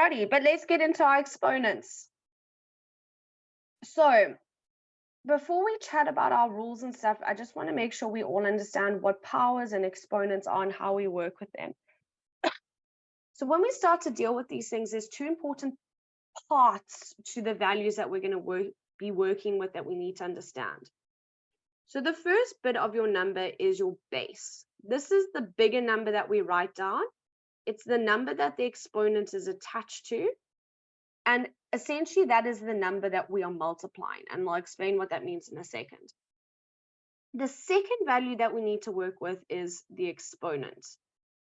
Alrighty, but let's get into our exponents. So before we chat about our rules and stuff, I just want to make sure we all understand what powers and exponents are and how we work with them. So when we start to deal with these things, there's two important parts to the values that we're going to be working with that we need to understand. So the first bit of your number is your base. This is the bigger number that we write down. It's the number that the exponent is attached to. And essentially that is the number that we are multiplying. And I'll explain what that means in a second. The second value that we need to work with is the exponent.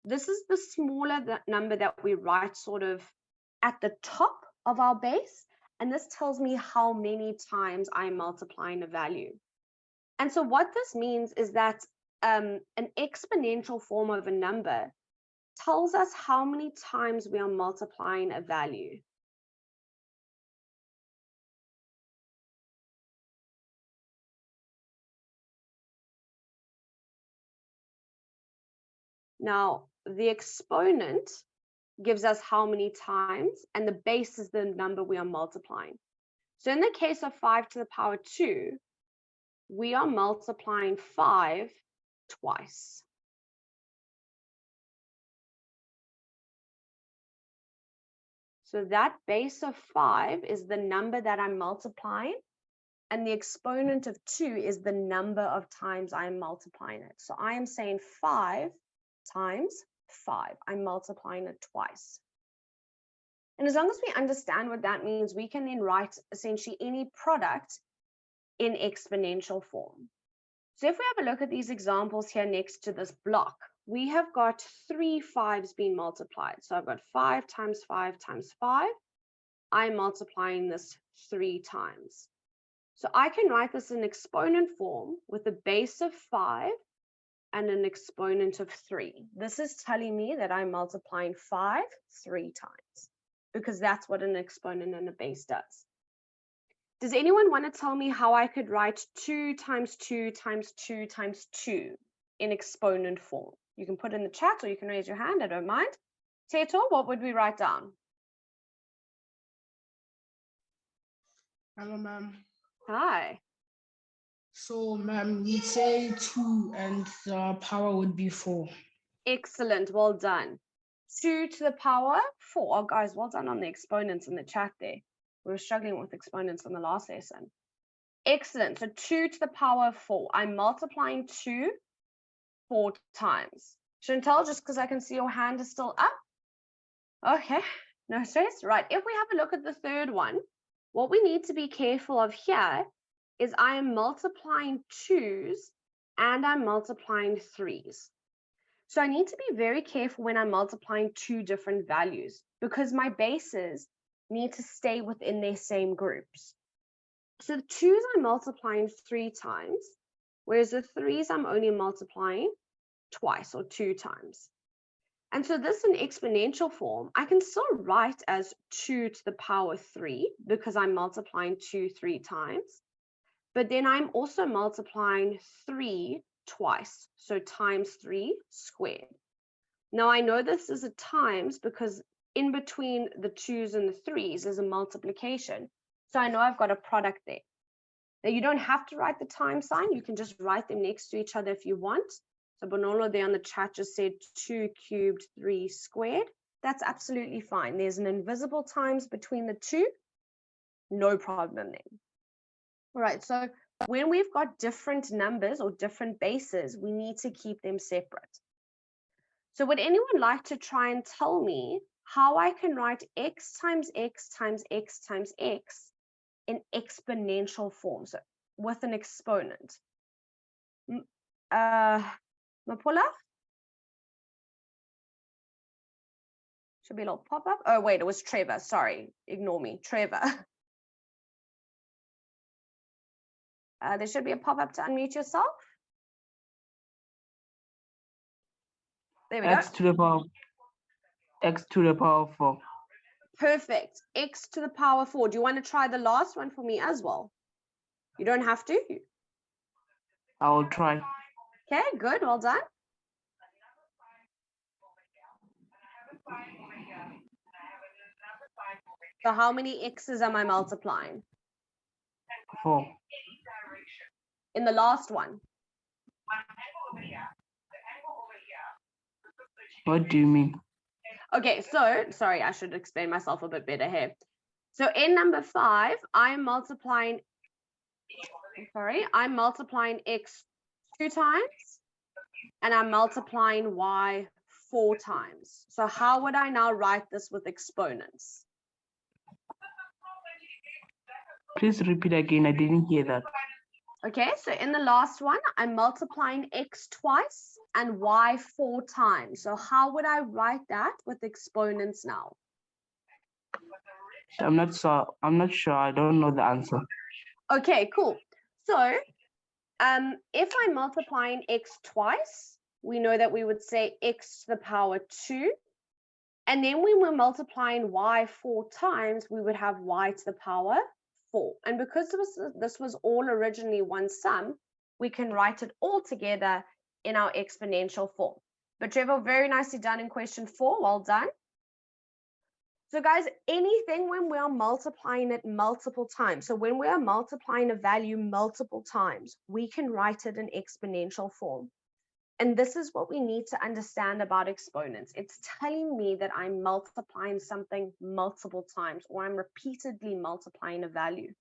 This is the smaller number that we write sort of at the top of our base. And this tells me how many times I'm multiplying a value. And so what this means is that an exponential form of a number tells us how many times we are multiplying a value. Now, the exponent gives us how many times, and the base is the number we are multiplying. So in the case of 5 to the power 2, we are multiplying 5 twice. So that base of 5 is the number that I'm multiplying, and the exponent of 2 is the number of times I'm multiplying it. So I am saying 5 times 5. I'm multiplying it twice. And as long as we understand what that means, we can then write essentially any product in exponential form. So if we have a look at these examples here next to this block, we have got 3 5s being multiplied. So I've got 5 times 5 times 5. I'm multiplying this 3 times. So I can write this in exponent form with a base of 5 and an exponent of 3. This is telling me that I'm multiplying 5 3 times, because that's what an exponent and a base does. Does anyone want to tell me how I could write 2 times 2 times 2 times 2 in exponent form? You can put in the chat or you can raise your hand, I don't mind. Teto, what would we write down? Hello, ma'am. Hi. So, ma'am, we say 2 and the power would be 4. Excellent, well done. 2 to the power 4. Oh, guys, well done on the exponents in the chat there. We were struggling with exponents in the last lesson. Excellent. So 2 to the power of 4. I'm multiplying 2 4 times. Chantal, just because I can see your hand is still up. Okay, no stress. Right, if we have a look at the third one, what we need to be careful of here is I am multiplying 2s and I'm multiplying 3s. So I need to be very careful when I'm multiplying 2 different values, because my bases need to stay within their same groups. So the 2s I'm multiplying 3 times, whereas the 3s I'm only multiplying twice or 2 times. And so this in exponential form, I can still write as 2 to the power 3 because I'm multiplying 2 3 times. But then I'm also multiplying 3 twice, so times 3 squared. Now I know this is a times because in between the 2s and the 3s is a multiplication. So I know I've got a product there. Now you don't have to write the time sign. You can just write them next to each other if you want. So Bonolo there on the chat just said 2 cubed 3 squared. That's absolutely fine. There's an invisible times between the two. No problem then. All right, so when we've got different numbers or different bases, we need to keep them separate. So would anyone like to try and tell me how I can write x times x times x times x in exponential form, so with an exponent? Mapula? Should be a little pop-up. Oh, wait, it was Trevor. Sorry, ignore me. Trevor. There should be a pop-up to unmute yourself. There we go. X to the power 4. Perfect. X to the power 4. Do you want to try the last one for me as well? You don't have to. I will try. Okay, good. Well done. So how many x's am I multiplying? 4. In the last one. What do you mean? Okay, so sorry, I should explain myself a bit better here. So in number 5, I'm multiplying x 2 times and I'm multiplying y 4 times. So how would I now write this with exponents? Please repeat again. I didn't hear that. Okay, so in the last one, I'm multiplying x twice and y 4 times. So how would I write that with exponents now? I'm not sure. I don't know the answer. Okay, cool. So if I'm multiplying x twice, we know that we would say x to the power 2. And then when we're multiplying y 4 times, we would have y to the power 4. And because this was all originally one sum, we can write it all together in our exponential form. But Trevor, very nicely done in question 4. Well done. So guys, anything when we are multiplying it multiple times, so when we are multiplying a value multiple times, we can write it in exponential form. And this is what we need to understand about exponents. It's telling me that I'm multiplying something multiple times, or I'm repeatedly multiplying a value.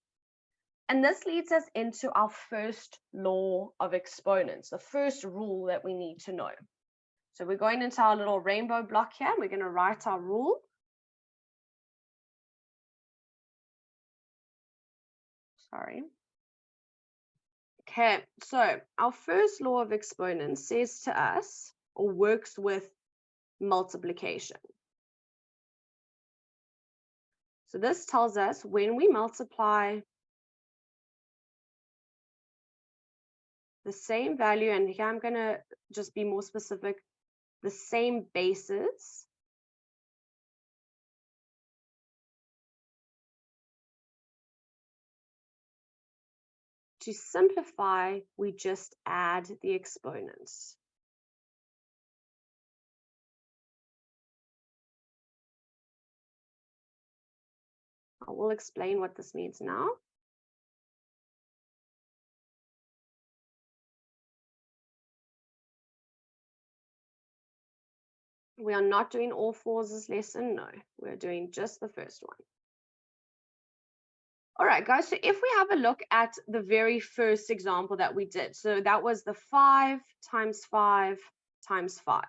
And this leads us into our first law of exponents, the first rule that we need to know. So we're going into our little rainbow block here. We're going to write our rule. Sorry. Okay, so our first law of exponents says to us, or works with multiplication. So this tells us when we multiply the same value, and here I'm going to just be more specific, the same bases, to simplify, we just add the exponents. I will explain what this means now. We are not doing all fours this lesson, no. We're doing just the first one. All right, guys, so if we have a look at the very first example that we did, so that was the 5 times 5 times 5.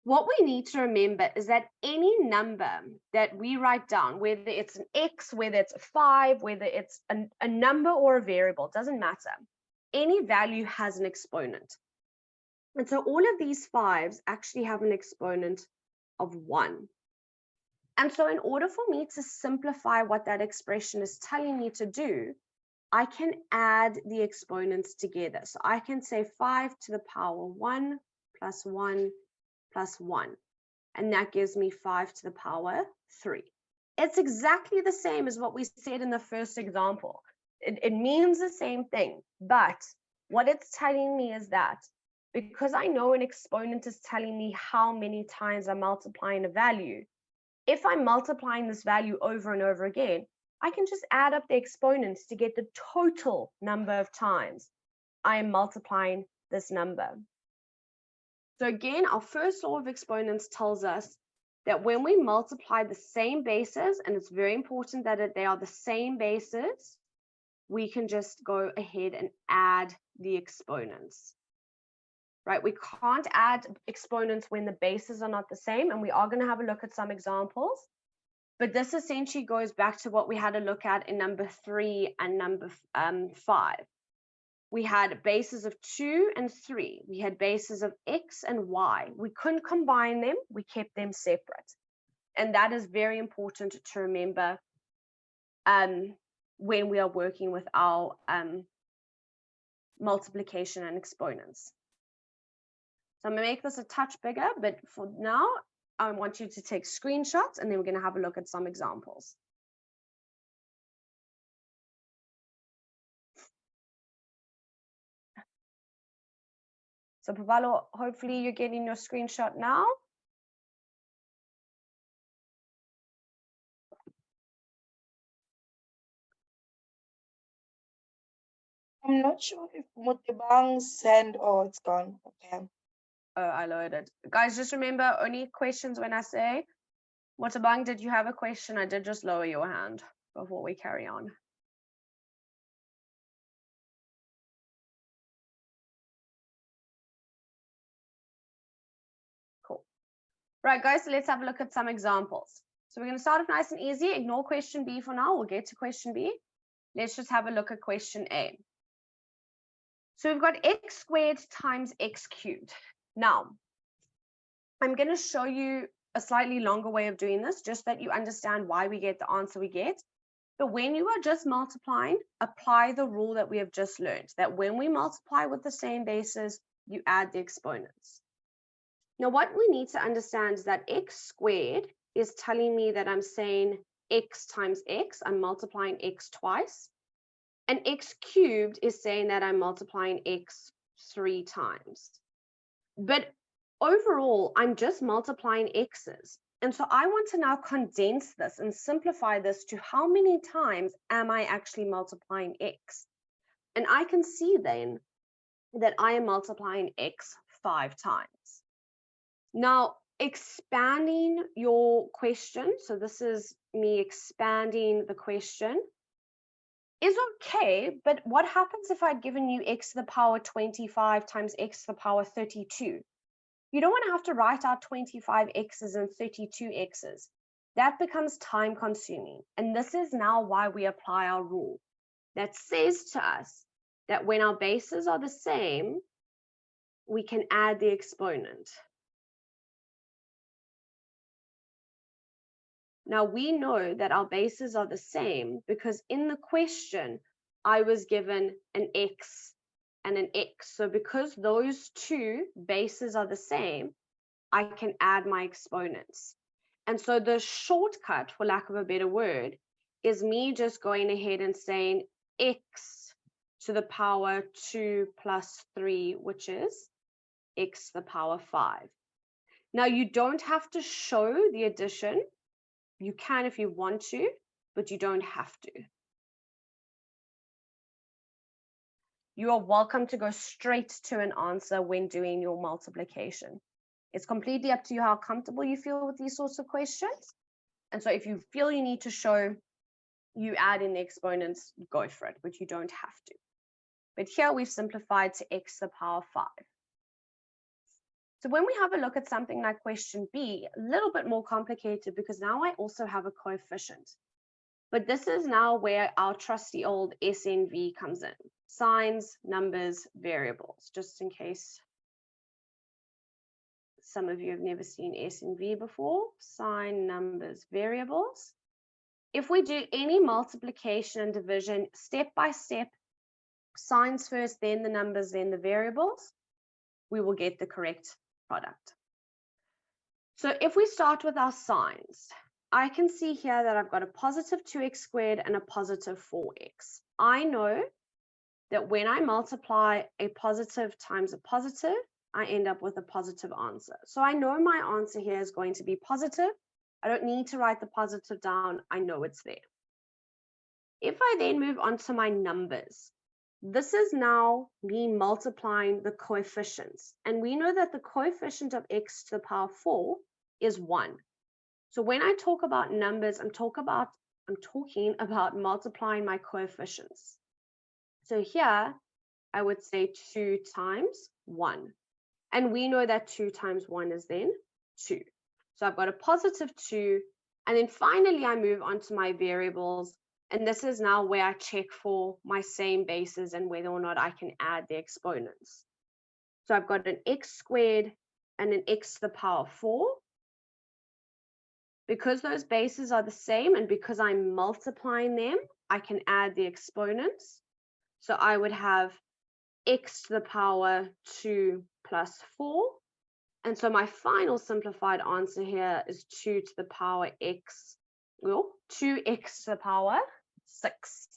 What we need to remember is that any number that we write down, whether it's an x, whether it's a 5, whether it's a number or a variable, doesn't matter. Any value has an exponent. And so all of these 5s actually have an exponent of 1. And so in order for me to simplify what that expression is telling me to do, I can add the exponents together. So I can say 5 to the power 1 plus 1 plus 1. And that gives me 5 to the power 3. It's exactly the same as what we said in the first example. It means the same thing. But what it's telling me is that because I know an exponent is telling me how many times I'm multiplying a value, if I'm multiplying this value over and over again, I can just add up the exponents to get the total number of times I am multiplying this number. So again, our first law of exponents tells us that when we multiply the same bases, and it's very important that they are the same bases, we can just go ahead and add the exponents. Right? We can't add exponents when the bases are not the same, and we are going to have a look at some examples. But this essentially goes back to what we had a look at in number 3 and number 5. We had bases of 2 and 3. We had bases of x and y. We couldn't combine them. We kept them separate. And that is very important to remember when we are working with our multiplication and exponents. So I'm going to make this a touch bigger, but for now, I want you to take screenshots, and then we're going to have a look at some examples. So Pavalo, hopefully you're getting your screenshot now. I'm not sure if Mutibang sent or it's gone. Okay. Oh, I loaded. Guys, just remember, only questions when I say, Watabang, did you have a question? I did just lower your hand before we carry on. Cool. Right, guys, so let's have a look at some examples. So we're going to start off nice and easy. Ignore question B for now. We'll get to question B. Let's just have a look at question A. So we've got x squared times x cubed. Now, I'm going to show you a slightly longer way of doing this, just that you understand why we get the answer we get. But when you are just multiplying, apply the rule that we have just learned, that when we multiply with the same bases, you add the exponents. Now, what we need to understand is that x squared is telling me that I'm saying x times x, I'm multiplying x twice. And x cubed is saying that I'm multiplying x 3 times. But overall, I'm just multiplying x's. And so I want to now condense this and simplify this to how many times am I actually multiplying x? And I can see then that I am multiplying x 5 times. Now, expanding your question, so this is me expanding the question, is okay, but what happens if I'd given you x to the power 25 times x to the power 32? You don't want to have to write out 25 x's and 32 x's. That becomes time consuming. And this is now why we apply our rule that says to us that when our bases are the same, we can add the exponent. Now we know that our bases are the same because in the question, I was given an x and an x. So because those two bases are the same, I can add my exponents. And so the shortcut, for lack of a better word, is me just going ahead and saying x to the power 2 plus 3, which is x to the power 5. Now you don't have to show the addition. You can if you want to, but you don't have to. You are welcome to go straight to an answer when doing your multiplication. It's completely up to you how comfortable you feel with these sorts of questions. And so if you feel you need to show, you add in the exponents, go for it, but you don't have to. But here we've simplified to x to the power 5. So when we have a look at something like question B, a little bit more complicated because now I also have a coefficient. But this is now where our trusty old SNV comes in. Signs, numbers, variables, just in case some of you have never seen SNV before. Sign, numbers, variables. If we do any multiplication and division step by step, signs first, then the numbers, then the variables, we will get the correct product. So if we start with our signs, I can see here that I've got a positive 2x squared and a positive 4x. I know that when I multiply a positive times a positive, I end up with a positive answer. So I know my answer here is going to be positive. I don't need to write the positive down. I know it's there. If I then move on to my numbers, this is now me multiplying the coefficients. And we know that the coefficient of x to the power 4 is 1. So when I talk about numbers, I'm talking about multiplying my coefficients. So here, I would say 2 times 1. And we know that 2 times 1 is then 2. So I've got a positive 2. And then finally, I move on to my variables. And this is now where I check for my same bases and whether or not I can add the exponents. So I've got an x squared and an x to the power 4. Because those bases are the same and because I'm multiplying them, I can add the exponents. So I would have x to the power 2 plus 4. And so my final simplified answer here is 2 to the power x, well, 2x to the power 6.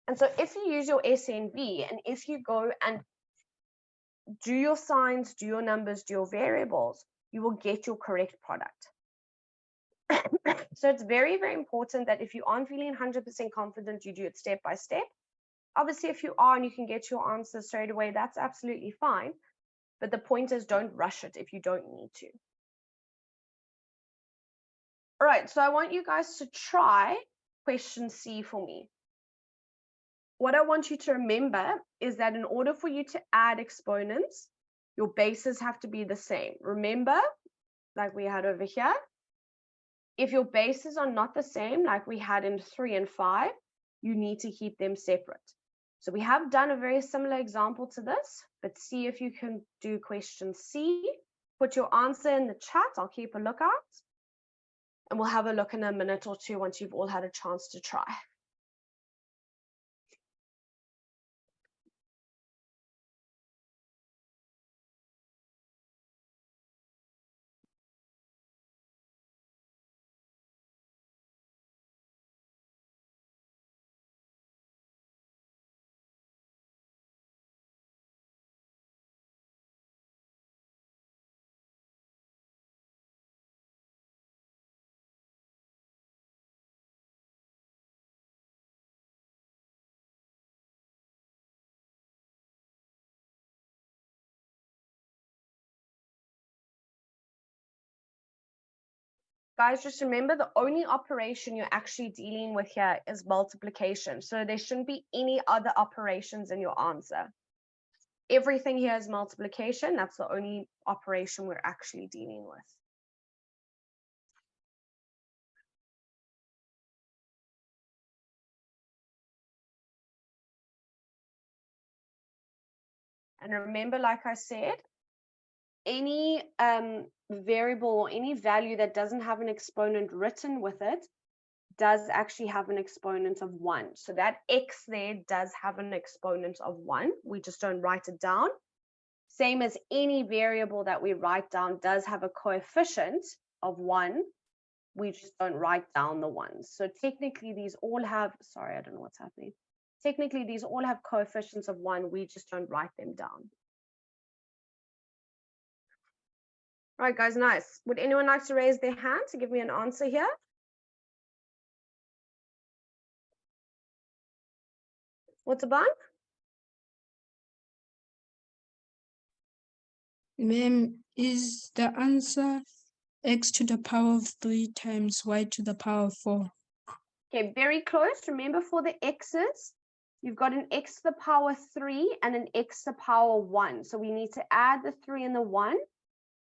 And so if you use your SNV and if you go and do your signs, do your numbers, do your variables, you will get your correct product. So it's very, very important that if you aren't feeling 100% confident, you do it step by step. Obviously, if you are and you can get your answer straight away, that's absolutely fine. But the point is, don't rush it if you don't need to. All right, so I want you guys to try question C for me. What I want you to remember is that in order for you to add exponents, your bases have to be the same. Remember, like we had over here, if your bases are not the same, like we had in 3 and 5, you need to keep them separate. So we have done a very similar example to this, but see if you can do question C. Put your answer in the chat. I'll keep a lookout. And we'll have a look in a minute or two once you've all had a chance to try. Guys, just remember the only operation you're actually dealing with here is multiplication. So there shouldn't be any other operations in your answer. Everything here is multiplication. That's the only operation we're actually dealing with. And remember, like I said, any variable or any value that doesn't have an exponent written with it does actually have an exponent of 1. So that x there does have an exponent of 1. We just don't write it down. Same as any variable that we write down does have a coefficient of 1. We just don't write down the ones. So technically these all have, sorry, I don't know what's happening. Technically these all have coefficients of 1. We just don't write them down. All right, guys, nice. Would anyone like to raise their hand to give me an answer here? What's a bun? Ma'am, is the answer x to the power of 3 times y to the power of 4? Okay, very close. Remember, for the x's, you've got an x to the power 3 and an x to the power 1. So we need to add the 3 and the 1.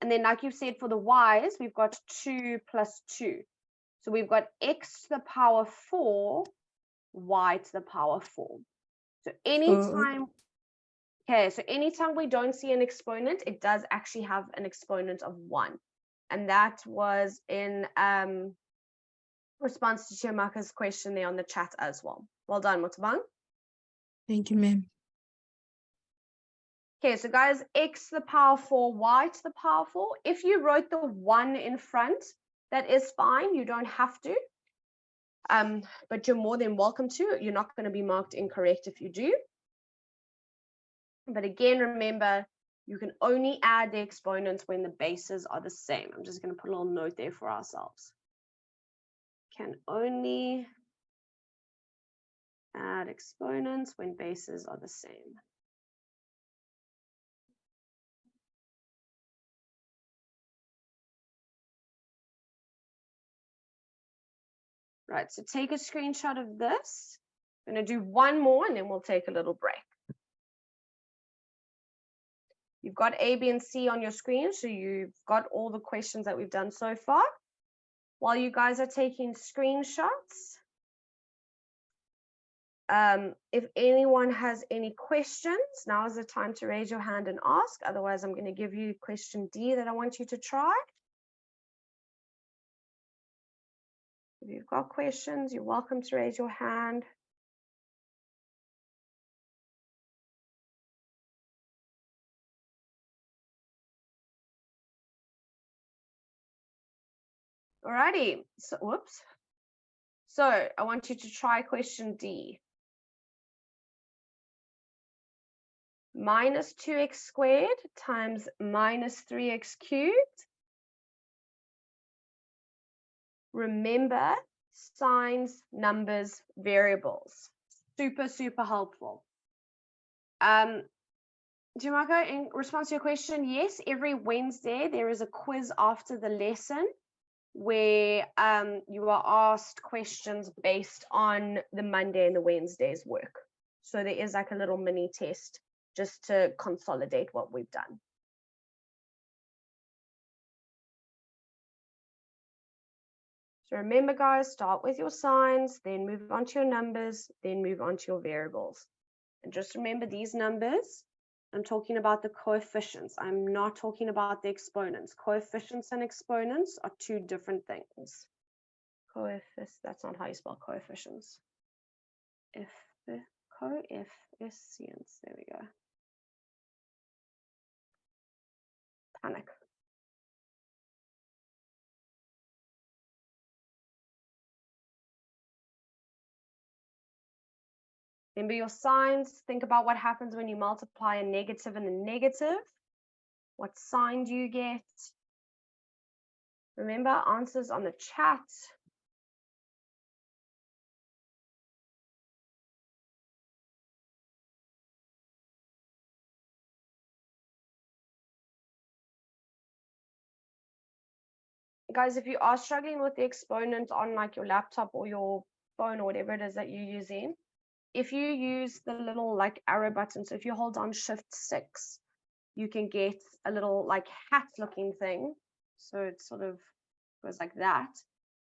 And then, like you've said, for the y's, we've got 2 plus 2. So we've got x to the power 4, y to the power 4. So anytime, okay, so anytime we don't see an exponent, it does actually have an exponent of 1. And that was in response to Chiamaka's question there on the chat as well. Well done, Motabang. Thank you, ma'am. Okay, so guys, x to the power 4, y to the power 4. If you wrote the 1 in front, that is fine. You don't have to. But you're more than welcome to. You're not going to be marked incorrect if you do. But again, remember, you can only add the exponents when the bases are the same. I'm just going to put a little note there for ourselves. Can only add exponents when bases are the same. Right, so take a screenshot of this. I'm going to do one more and then we'll take a little break. You've got A, B, and C on your screen, so you've got all the questions that we've done so far. While you guys are taking screenshots, if anyone has any questions, now is the time to raise your hand and ask. Otherwise, I'm going to give you question D that I want you to try. If you've got questions, you're welcome to raise your hand. Alrighty, so whoops. So I want you to try question D. Minus 2x squared times minus 3x cubed. Remember, signs, numbers, variables. Super, super helpful. Jumako, in response to your question, yes, every Wednesday there is a quiz after the lesson where you are asked questions based on the Monday and the Wednesday's work. So there is like a little mini test just to consolidate what we've done. So remember, guys, start with your signs, then move on to your numbers, then move on to your variables. And just remember these numbers, I'm talking about the coefficients. I'm not talking about the exponents. Coefficients and exponents are two different things. That's not how you spell coefficients. Coefficients, there we go. Panic. Remember your signs. Think about what happens when you multiply a negative and a negative. What sign do you get? Remember, answers on the chat. Guys, if you are struggling with the exponent on like your laptop or your phone or whatever it is that you're using, if you use the little like arrow button, so if you hold on Shift-6, you can get a little like hat looking thing. So it sort of goes like that.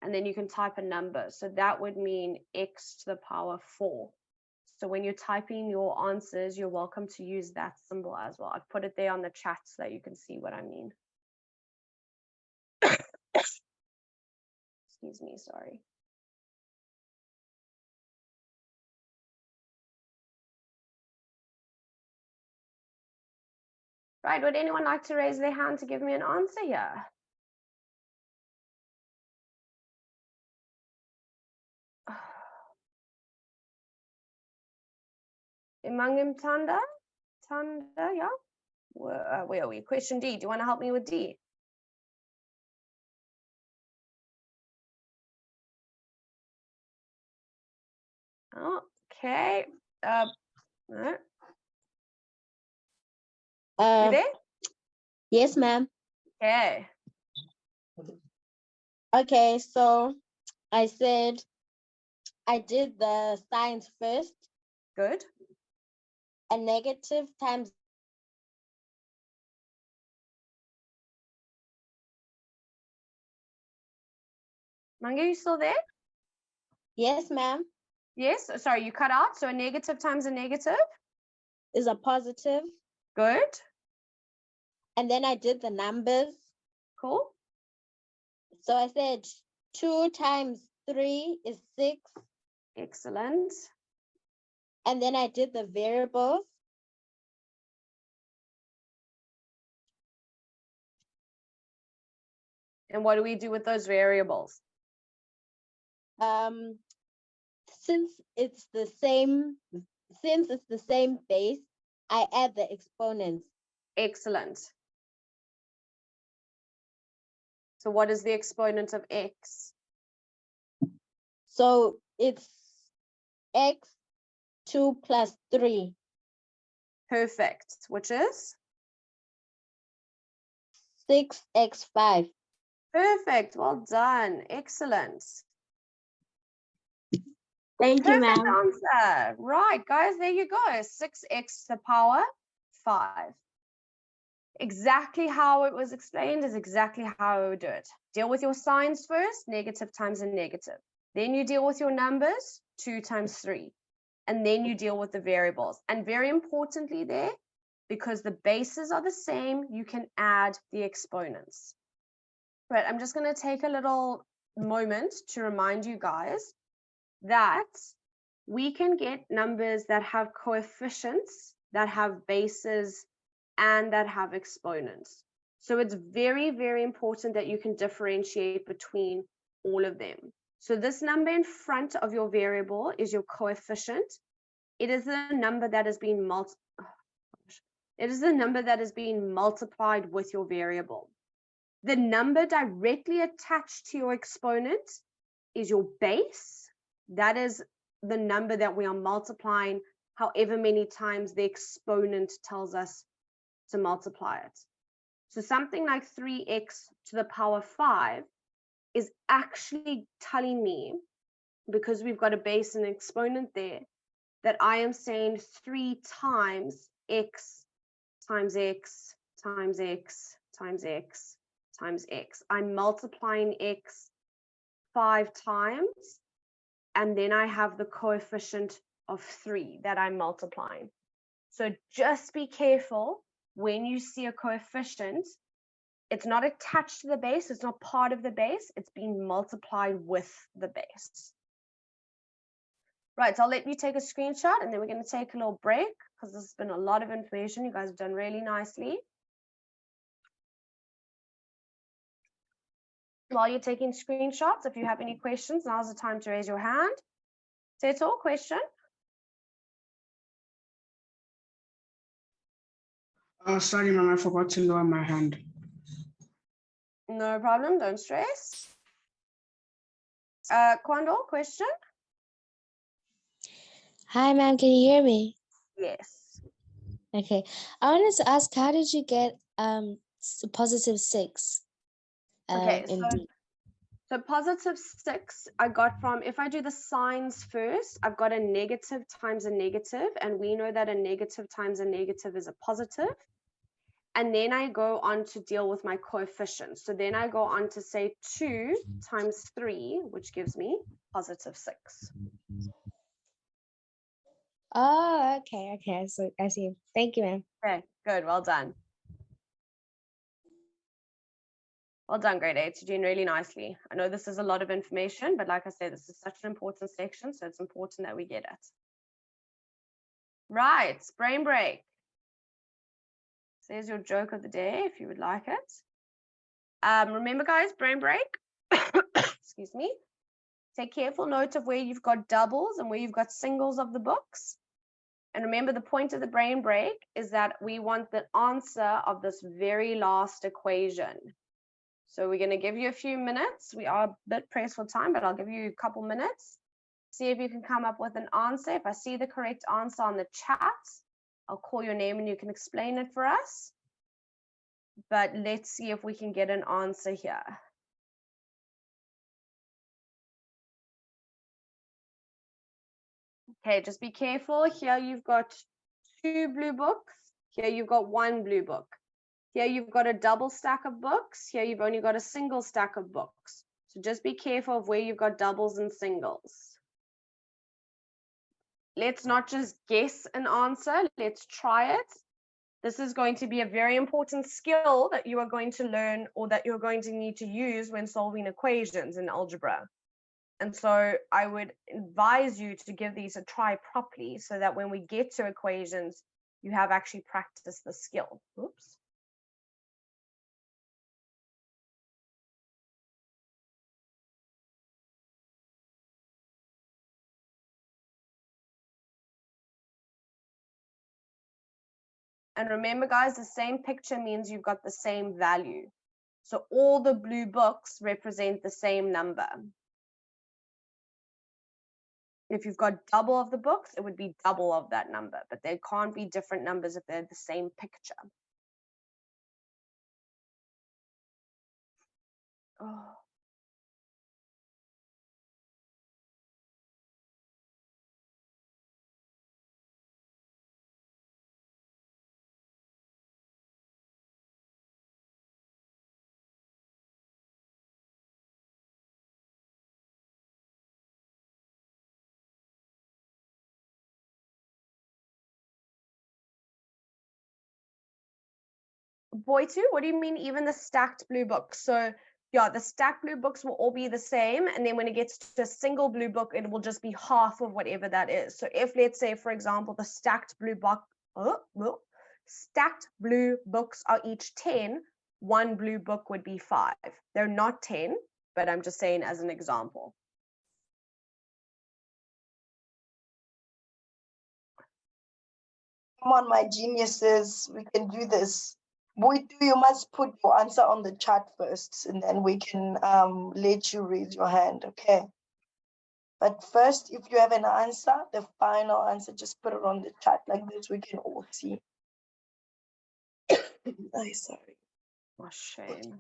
And then you can type a number. So that would mean x to the power 4. So when you're typing your answers, you're welcome to use that symbol as well. I've put it there on the chat so that you can see what I mean. Excuse me, sorry. Right, would anyone like to raise their hand to give me an answer here? Imangim Tanda? Tanda, yeah? Where are we? Question D. Do you want to help me with D? Okay. No. You there? Yes, ma'am. Okay. Okay, so I said I did the signs first. Good. A negative times Manga, you still there? yes, ma'am, Yes. Sorry, you cut out. So a negative times a negative. is a positive. Good. And then I did the numbers. Cool. So I said 2 times 3 is 6. Excellent. And then I did the variables. And what do we do with those variables? Since it's the same base, I add the exponents. Excellent. So what is the exponent of x? So it's x 2 plus 3. Perfect. Which is? 6x5. Perfect. Well done. Excellent. Thank you, Perfect ma'am. answer. Right, guys, there you go. 6x to the power 5. Exactly how it was explained is exactly how I would do it. Deal with your signs first, negative times a negative. Then you deal with your numbers, 2 times 3. And then you deal with the variables. And very importantly there, because the bases are the same, you can add the exponents. Right, I'm just going to take a little moment to remind you guys that we can get numbers that have coefficients, that have bases, and that have exponents. So it's very, very important that you can differentiate between all of them. So this number in front of your variable is your coefficient. It is the number that has been multiplied with your variable. The number directly attached to your exponent is your base. That is the number that we are multiplying however many times the exponent tells us to multiply it. So something like 3x to the power 5 is actually telling me, because we've got a base and exponent there, that I am saying 3 times x times x times x times x times x. I'm multiplying x 5 times, and then I have the coefficient of 3 that I'm multiplying. So just be careful when you see a coefficient. It's not attached to the base, it's not part of the base, it's being multiplied with the base. Right, so I'll let you take a screenshot, and then we're going to take a little break because this has been a lot of information. You guys have done really nicely. While you're taking screenshots, if you have any questions, now's the time to raise your hand. Settle, question? Sorry, ma'am, I forgot to lower my hand. No problem, don't stress. Kwandol, question? Hi, ma'am. Can you hear me? Yes. Okay. I wanted to ask, how did you get positive 6? Okay, in D? so positive 6 I got from, if I do the signs first, I've got a negative times a negative, and we know that a negative times a negative is a positive. And then I go on to deal with my coefficients. So then I go on to say 2 times 3, which gives me positive 6. Oh, okay. Okay. So I see. Thank you, ma'am. Okay, good, well done. Well done, grade 8. You're doing really nicely. I know this is a lot of information, but like I said, this is such an important section, so it's important that we get it. Right, brain break. So here's your joke of the day, if you would like it. Remember, guys, brain break. Excuse me. Take careful note of where you've got doubles and where you've got singles of the books. And remember, the point of the brain break is that we want the answer of this very last equation. So we're going to give you a few minutes. We are a bit pressed for time, but I'll give you a couple minutes. See if you can come up with an answer. If I see the correct answer on the chat, I'll call your name and you can explain it for us. But let's see if we can get an answer here. Okay, just be careful. Here you've got 2 blue books. Here you've got 1 blue book. Here you've got a double stack of books. Here you've only got a single stack of books. So just be careful of where you've got doubles and singles. Let's not just guess an answer. Let's try it. This is going to be a very important skill that you are going to learn, or that you're going to need to use when solving equations in algebra. And so I would advise you to give these a try properly, so that when we get to equations, you have actually practiced the skill. Oops. And remember, guys, the same picture means you've got the same value. So all the blue books represent the same number. If you've got double of the books, it would be double of that number, but there can't be different numbers if they're the same picture. Oh. Boy, too, what do you mean even the stacked blue books? So yeah, the stacked blue books will all be the same, and then when it gets to a single blue book, it will just be half of whatever that is. So if, let's say, for example, the stacked blue books are each 10, 1 blue book would be 5. They're not 10, but I'm just saying as an example. Come on, my geniuses, we can do this. You must put your answer on the chat first, and then we can let you raise your hand, okay? But first, if you have an answer, the final answer, just put it on the chat like this. We can all see. I'm sorry. Oh, shame.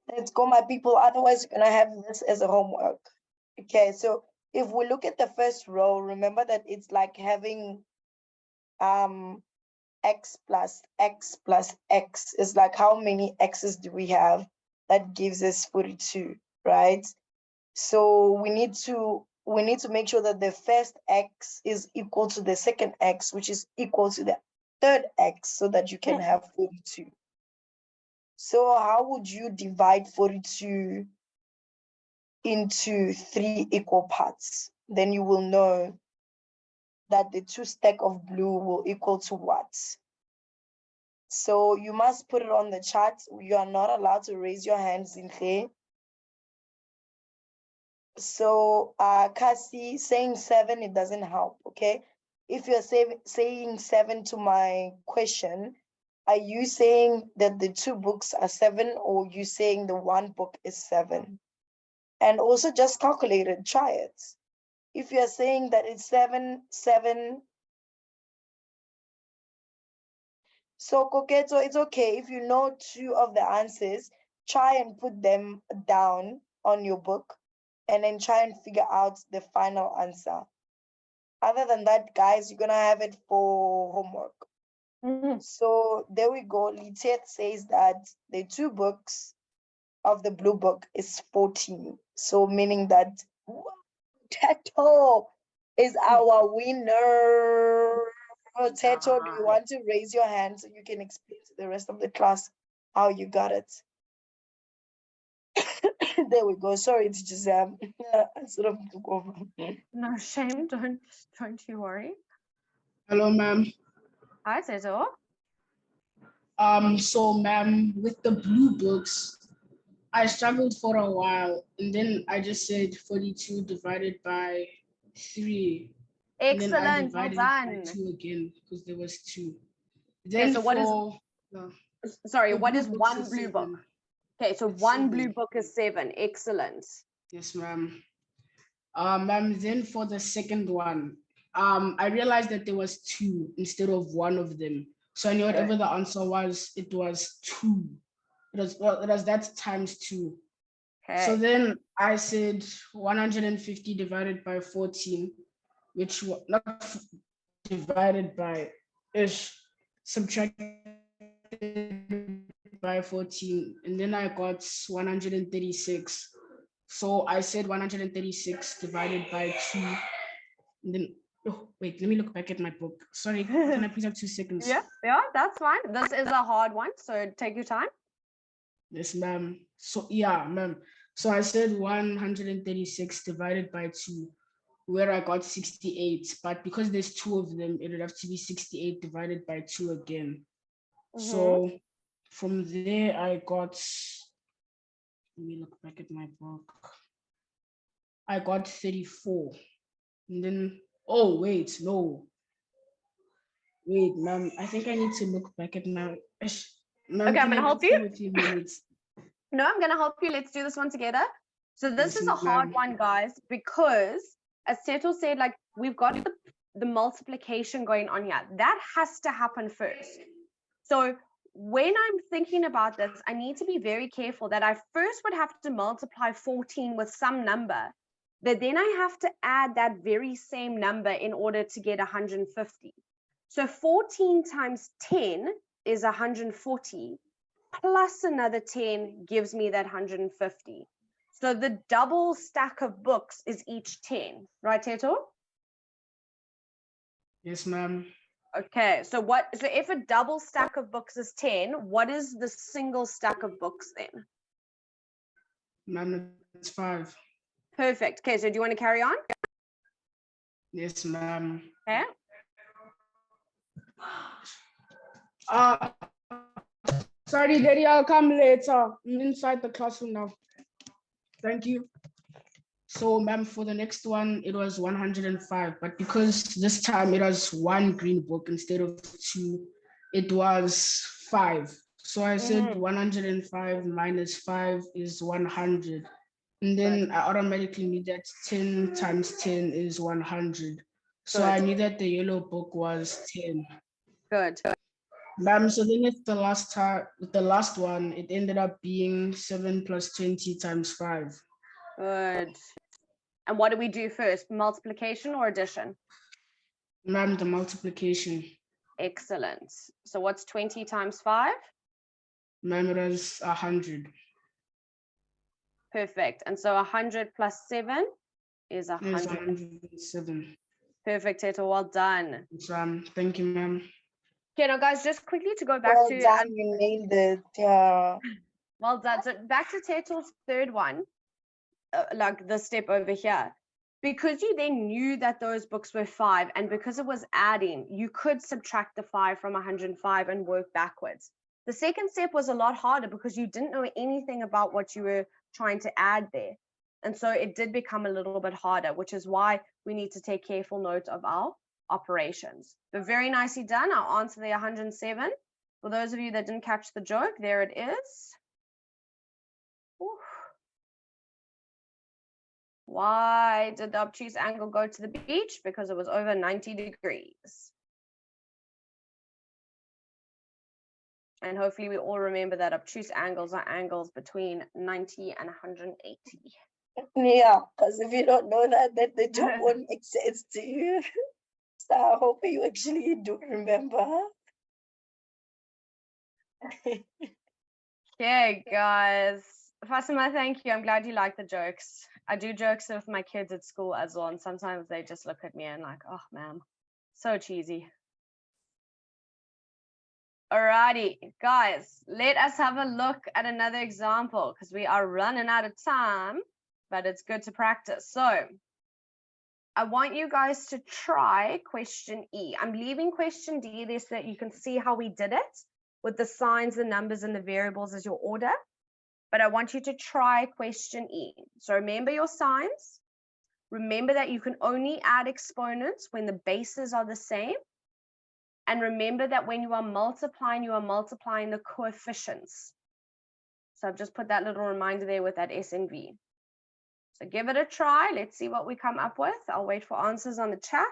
Let's go, my people. Otherwise, you're gonna have this as a homework. Okay, so if we look at the first row, remember that it's like having x plus x plus x. Is like how many x's do we have? That gives us 42, right? So we need to make sure that the first x is equal to the second x, which is equal to the third x, so that you can have 42. So how would you divide 42 into 3 equal parts? Then you will know that the 2 stack of blue will equal to what? So you must put it on the chart. You are not allowed to raise your hands in here. So Cassie, saying 7, it doesn't help, okay? If you're saying 7 to my question, are you saying that the 2 books are 7, or you saying the 1 book is 7? And also just calculate it, try it. If you're saying that it's 7, 7. So Koketo, it's okay. If you know 2 of the answers, try and put them down on your book and then try and figure out the final answer. Other than that, guys, you're gonna have it for homework. So there we go. Litet says that the 2 books of the blue book is 14. So meaning that Teto is our winner. Teto, do you want to raise your hand so you can explain to the rest of the class how you got it? There we go. Sorry, Teacher Sam. I sort of took over. No shame. Don't you worry. Hello, ma'am. Hi, Teto. So ma'am, with the blue books, I struggled for a while, and then I just said 42 divided by 3. And then I Excellent. Well divided it by done. 2 again because there was 2. Okay, Then so what is? Sorry, the what blue is books 1 is blue book? 7. Okay, so It's 1 7. blue book is 7. Excellent. Yes, ma'am. Ma'am, then for the second one, I realized that there was 2 instead of 1 of them. So I knew whatever the answer was, it was 2. It was that times 2. Okay. So then I said 150 divided by 14, which was not divided by ish, subtracted by 14, and then I got 136. So I said 136 divided by 2, and then wait, let me look back at my book. Sorry, can I please have 2 seconds? Yeah, that's fine. This is a hard one, so take your time. Yes, ma'am. So yeah, ma'am. So I said 136 divided by 2, where I got 68. But because there's 2 of them, it would have to be 68 divided by 2 again. So from there, I got, let me look back at my book. I got 34. And then, oh, wait, no. Wait, ma'am, I think I need to look back at my, ma'am, Okay, I'm gonna help you. A few minutes? No, I'm gonna help you. Let's do this one together. So this Yes, is a hard ma'am. one, guys, because as Seto said, like we've got the multiplication going on here. That has to happen first. So when I'm thinking about this, I need to be very careful that I first would have to multiply 14 with some number, but then I have to add that very same number in order to get 150. So 14 times 10 is 140, plus another 10 gives me that 150. So the double stack of books is each 10, right, Teto? Yes, ma'am. Okay, so if a double stack of books is 10, what is the single stack of books then? Ma'am, it's 5. Perfect. Okay, so do you want to carry on? Yes, ma'am. Okay. Sorry, Daddy, I'll come later. I'm inside the classroom now. Thank you. So, ma'am, for the next one, it was 105, but because this time it was one green book instead of two, it was 5. So I said 105 minus 5 is 100. And then I automatically knew that 10 times 10 is 100. So I knew that the yellow book was 10. Good. Ma'am, so then it's the last time, the last one, it ended up being 7 plus 20 times 5. Good. And what do we do first? Multiplication or addition? Ma'am, the multiplication. Excellent. So what's 20 times 5? Ma'am, it was 100. Perfect. And so 100 plus 7 is It 100. was 107. Perfect, Teto. Well done. So, thank you, ma'am. Okay, now guys, just quickly to go back Well to done, you nailed it. Yeah. well done. So back to Teto's third one, like this step over here. Because you then knew that those books were 5, and because it was adding, you could subtract the 5 from 105 and work backwards. The second step was a lot harder because you didn't know anything about what you were trying to add there. And so it did become a little bit harder, which is why we need to take careful note of our operations. But very nicely done. I'll answer the 107. For those of you that didn't catch the joke, there it is. Ooh. Why did the obtuse angle go to the beach? Because it was over 90 degrees. And hopefully we all remember that obtuse angles are angles between 90 and 180. Yeah, because if you don't know that, then the joke won't make sense to you. So I hope you actually do remember. Okay, guys. Fatima, thank you. I'm glad you like the jokes. I do jokes with my kids at school as well, and sometimes they just look at me and like, oh, man, so cheesy. Alrighty, guys, let us have a look at another example because we are running out of time, but it's good to practice. So I want you guys to try question E. I'm leaving question D there so that you can see how we did it with the signs, the numbers, and the variables as your order. But I want you to try question E. So remember your signs. Remember that you can only add exponents when the bases are the same. And remember that when you are multiplying the coefficients. So I've just put that little reminder there with that SNV. So give it a try. Let's see what we come up with. I'll wait for answers on the chat.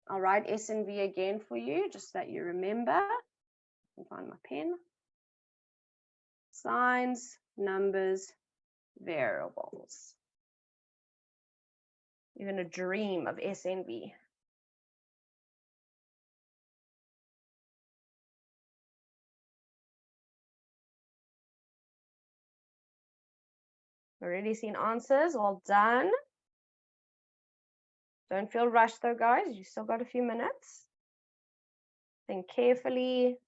I'll write SNV again for you, just so that you remember. I can find my pen. Signs, numbers, variables. You're going to dream of SNV. Already seen answers. Well done. Don't feel rushed though, guys. You still got a few minutes. Think carefully.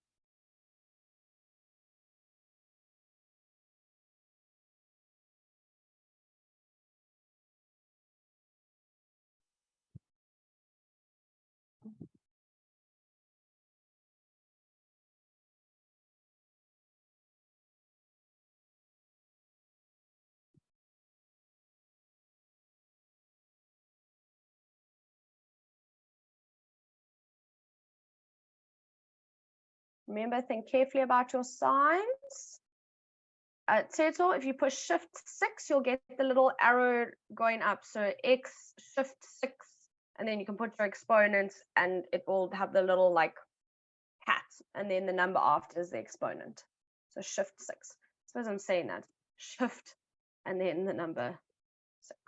Remember, think carefully about your signs. Turtle, if you push shift 6, you'll get the little arrow going up. So X, shift 6, and then you can put your exponent and it will have the little like hat, and then the number after is the exponent. So shift 6. I suppose I'm saying that. Shift and then the number 6.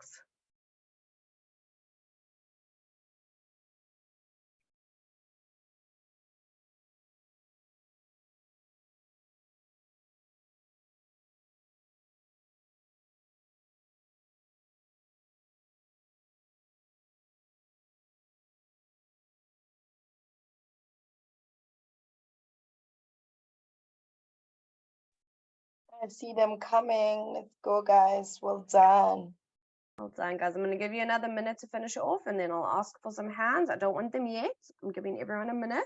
I see them coming. Let's go, guys. Well done. Well done, guys. I'm going to give you another minute to finish it off, and then I'll ask for some hands. I don't want them yet. I'm giving everyone a minute.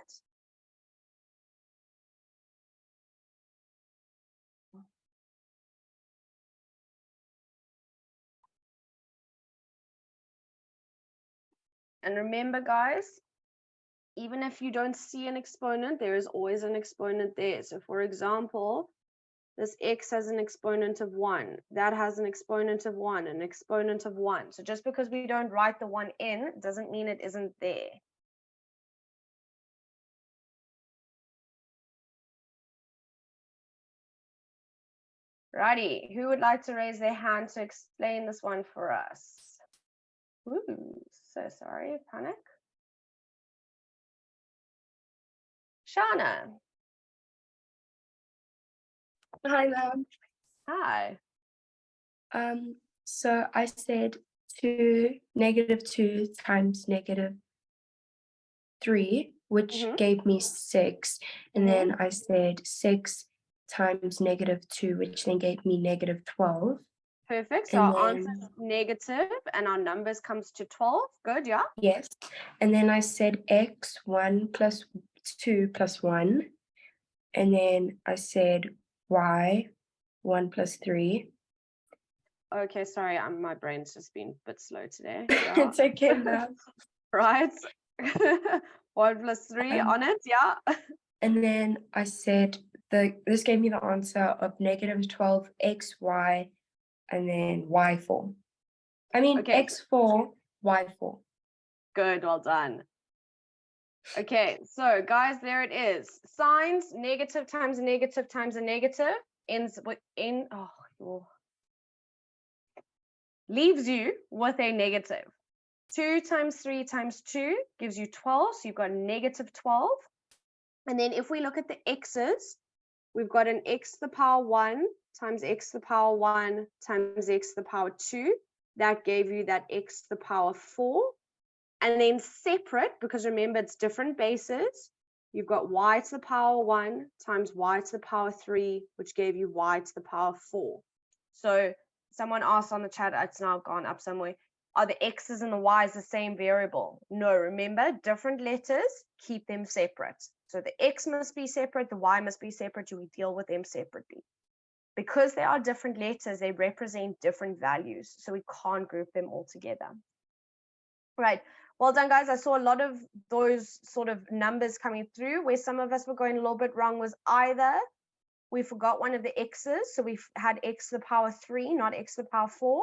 And remember, guys, even if you don't see an exponent, there is always an exponent there. So for example, this x has an exponent of 1. That has an exponent of 1, an exponent of 1. So just because we don't write the 1 in, doesn't mean it isn't there. Righty, who would like to raise their hand to explain this one for us? Ooh, so sorry, panic. Shana. Hi, ma'am. Hi. So I said 2 negative 2 times negative 3, which gave me 6. And then I said 6 times negative 2, which then gave me negative 12. Perfect. So And our answer then- is negative and our numbers comes to 12. Good, yeah. Yes. And then I said x 1 plus 2 plus 1. And then I said y 1 plus 3. Okay, sorry, my brain's just been a bit slow today. Yeah. It's okay, ma'am. Right. 1 plus 3 on it, yeah. And then I said this gave me the answer of negative 12 xy and then y4. I mean Okay. x4, y4. Good, well done. Okay, so guys, there it is. Signs, negative times a negative times a negative ends with leaves you with a negative. 2 times 3 times 2 gives you 12, so you've got negative 12. And then if we look at the x's, we've got an x to the power 1 times x to the power 1 times x to the power 2. That gave you that x to the power 4. And then separate, because remember it's different bases, you've got y to the power 1 times y to the power 3, which gave you y to the power 4. So someone asked on the chat, it's now gone up somewhere, are the x's and the y's the same variable? No, remember, different letters, keep them separate. So the x must be separate, the y must be separate, we deal with them separately. Because they are different letters, they represent different values, so we can't group them all together. Right, well done, guys. I saw a lot of those sort of numbers coming through. Where some of us were going a little bit wrong was either we forgot one of the x's, so we had x to the power 3, not x to the power 4,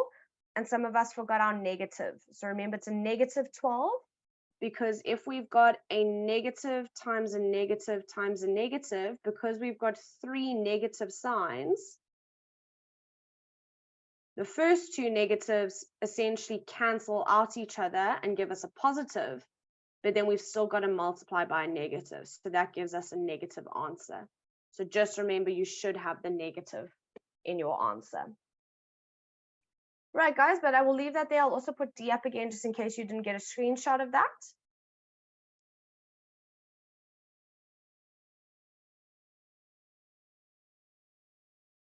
and some of us forgot our negative. So remember, it's a negative 12, because if we've got a negative times a negative times a negative, because we've got 3 negative signs, the first 2 negatives essentially cancel out each other and give us a positive, but then we've still got to multiply by a negative. So that gives us a negative answer. So just remember, you should have the negative in your answer. Right, guys, but I will leave that there. I'll also put D up again just in case you didn't get a screenshot of that.